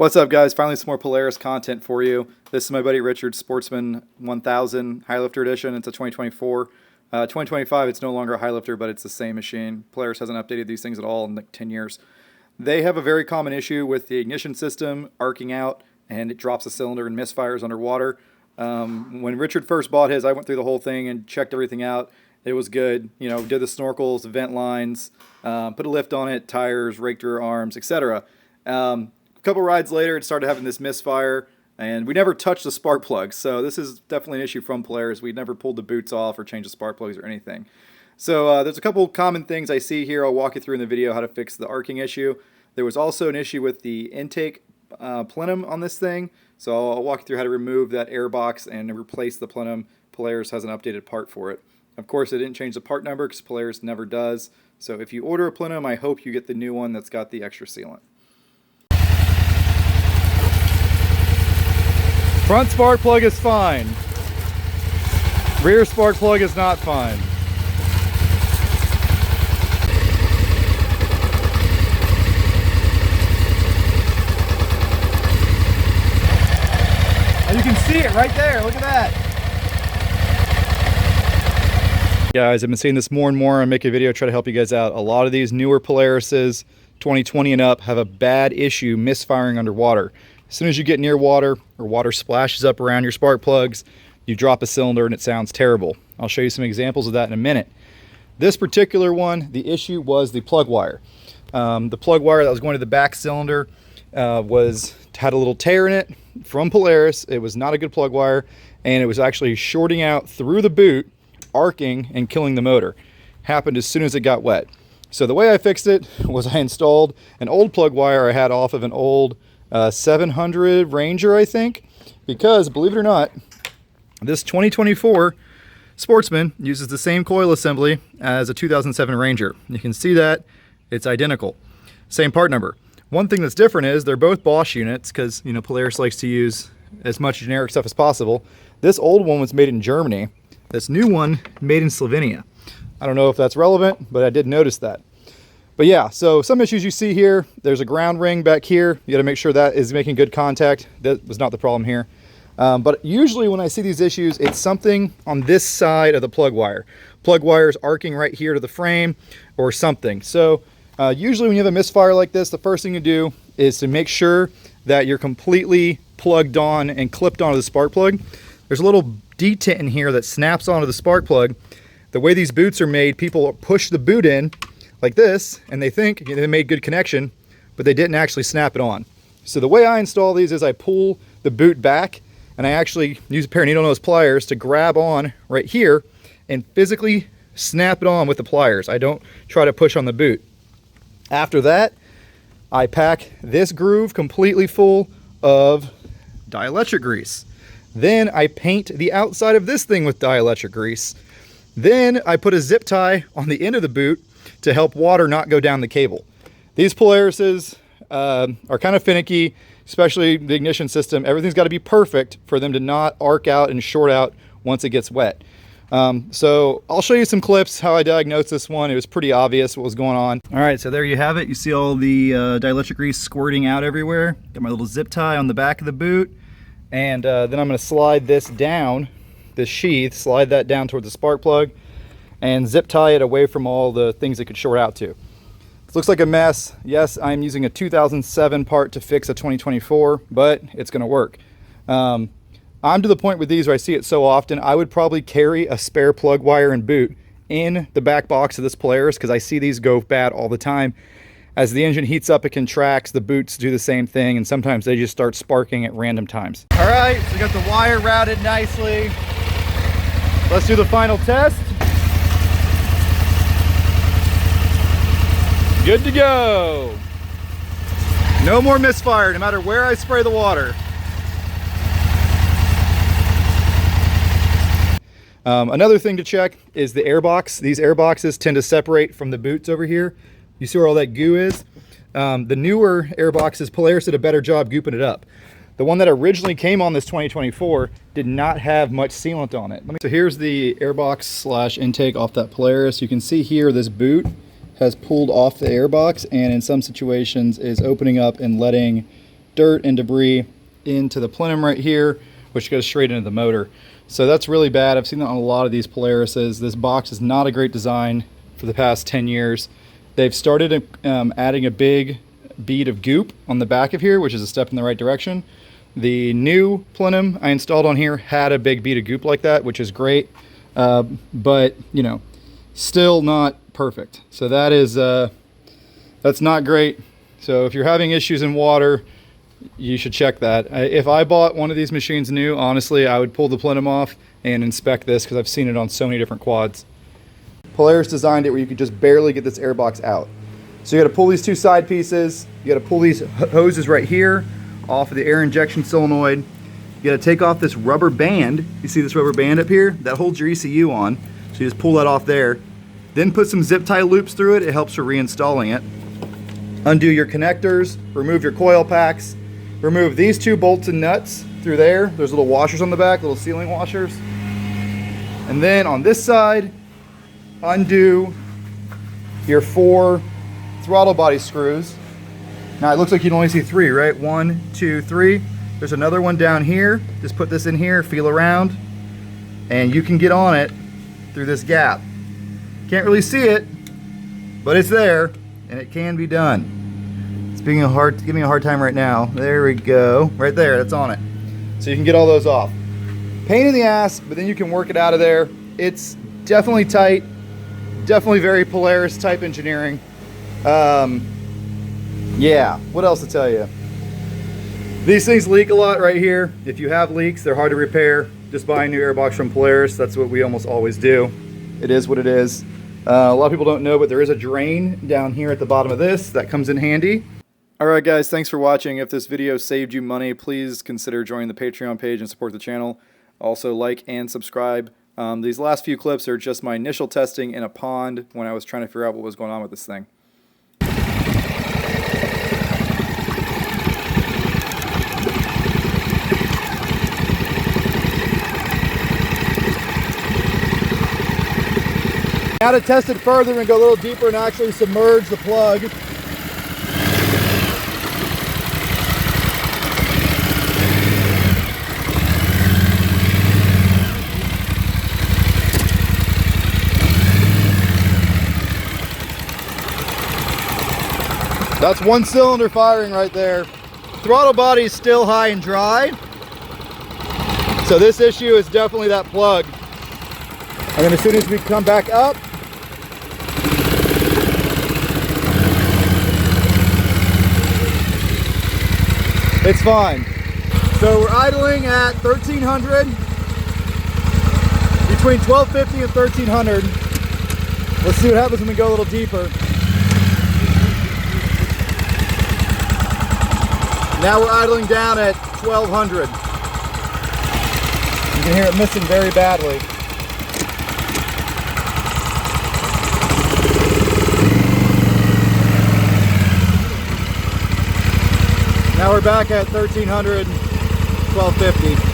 What's up, guys? Finally some more Polaris content for you. This is my buddy Richard's Sportsman 1000 High Lifter Edition. It's a 2024. 2025, it's no longer a high lifter, but it's the same machine. Polaris hasn't updated these things at all in like 10 years. They have a very common issue with the ignition system arcing out, and it drops the cylinder and misfires underwater. When Richard first bought his, I went through the whole thing and checked everything out. It was good. You know, did the snorkels, vent lines, put a lift on it, tires, raked rear arms, etc. A couple rides later, it started having this misfire, and we never touched the spark plugs. So this is definitely an issue from Polaris. We never pulled the boots off or changed the spark plugs or anything. So there's a couple common things I see here. I'll walk you through in the video how to fix the arcing issue. There was also an issue with the intake plenum on this thing. So I'll walk you through how to remove that airbox and replace the plenum. Polaris has an updated part for it. Of course, they didn't change the part number because Polaris never does. So if you order a plenum, I hope you get the new one that's got the extra sealant. Front spark plug is fine. Rear spark plug is not fine. And you can see it right there. Look at that. Guys, I've been seeing this more and more. I make a video, try to help you guys out. A lot of these newer Polarises, 2020 and up, have a bad issue misfiring underwater. As soon as you get near water or water splashes up around your spark plugs, you drop a cylinder and it sounds terrible. I'll show you some examples of that in a minute. This particular one, the issue was the plug wire. The plug wire that was going to the back cylinder had a little tear in it from Polaris. It was not a good plug wire, and it was actually shorting out through the boot, arcing and killing the motor. Happened as soon as it got wet. So the way I fixed it was I installed an old plug wire I had off of an old 700 Ranger, I think, because believe it or not, this 2024 Sportsman uses the same coil assembly as a 2007 Ranger. You can see that it's identical, same part number. One thing that's different is they're both Bosch units because, you know, Polaris likes to use as much generic stuff as possible. This old one was made in Germany. This new one made in Slovenia. I don't know if that's relevant, but I did notice that. But yeah, so some issues you see here, there's a ground ring back here. You gotta make sure that is making good contact. That was not the problem here. But usually when I see these issues, it's something on this side of the plug wire. Plug wire is arcing right here to the frame or something. So usually when you have a misfire like this, the first thing you do is to make sure that you're completely plugged on and clipped onto the spark plug. There's a little detent in here that snaps onto the spark plug. The way these boots are made, people push the boot in like this, and they think they made good connection, but they didn't actually snap it on. So the way I install these is I pull the boot back, and I actually use a pair of needle nose pliers to grab on right here and physically snap it on with the pliers. I don't try to push on the boot. After that, I pack this groove completely full of dielectric grease. Then I paint the outside of this thing with dielectric grease. Then I put a zip tie on the end of the boot to help water not go down the cable. These Polarises are kind of finicky, especially the ignition system. Everything's got to be perfect for them to not arc out and short out once it gets wet. So I'll show you some clips how I diagnosed this one. It was pretty obvious what was going on. All right, so there you have it. You see all the dielectric grease squirting out everywhere. Got my little zip tie on the back of the boot. And then I'm going to slide this down, this sheath, slide that down towards the spark plug and zip tie it away from all the things it could short out to. It looks like a mess. Yes, I'm using a 2007 part to fix a 2024, but it's going to work. I'm to the point with these where I see it so often, I would probably carry a spare plug wire and boot in the back box of this Polaris because I see these go bad all the time. As the engine heats up, it contracts, the boots do the same thing, and sometimes they just start sparking at random times. All right, so we got the wire routed nicely. Let's do the final test. Good to go. No more misfire, no matter where I spray the water. Another thing to check is the airbox. These airboxes tend to separate from the boots over here. You see where all that goo is? The newer airboxes, Polaris did a better job gooping it up. The one that originally came on this 2024 did not have much sealant on it. So here's the airbox slash intake off that Polaris. You can see here this boot has pulled off the airbox and in some situations is opening up and letting dirt and debris into the plenum right here, which goes straight into the motor. So that's really bad. I've seen that on a lot of these Polarises. This box is not a great design for the past 10 years. They've started adding a big bead of goop on the back of here, which is a step in the right direction. The new plenum I installed on here had a big bead of goop like that, which is great, but you know, still not perfect. So that is that's not great. So if you're having issues in water, you should check that. If I bought one of these machines new, honestly, I would pull the plenum off and inspect this, because I've seen it on so many different quads. Polaris designed it where you could just barely get this airbox out. So you got to pull these two side pieces, you got to pull these hoses right here off of the air injection solenoid. You got to take off this rubber band. You see this rubber band up here? That holds your ECU on. So you just pull that off there. Then put some zip tie loops through it. It helps for reinstalling it. Undo your connectors, remove your coil packs, remove these two bolts and nuts through there. There's little washers on the back, little sealing washers. And then on this side, undo your 4 throttle body screws. Now it looks like you can only see 3, right? 1, 2, 3. There's another one down here. Just put this in here, feel around, and you can get on it through this gap. Can't really see it, but it's there, and it can be done. It's giving me a hard time right now. There we go. Right there, that's on it. So you can get all those off. Pain in the ass, but then you can work it out of there. It's definitely tight, definitely very Polaris type engineering. Yeah, what else to tell you? These things leak a lot right here. If you have leaks, they're hard to repair. Just buy a new airbox from Polaris. That's what we almost always do. It is what it is. A lot of people don't know, but there is a drain down here at the bottom of this that comes in handy. Alright guys, thanks for watching. If this video saved you money, please consider joining the Patreon page and support the channel. Also like and subscribe. These last few clips are just my initial testing in a pond when I was trying to figure out what was going on with this thing. Now to test it further and go a little deeper and actually submerge the plug. That's one cylinder firing right there. Throttle body is still high and dry. So this issue is definitely that plug. And then as soon as we come back up, it's fine. So we're idling at 1300, between 1250 and 1300. Let's see what happens when we go a little deeper. Now we're idling down at 1200. You can hear it missing very badly. Now we're back at 1300, 1250.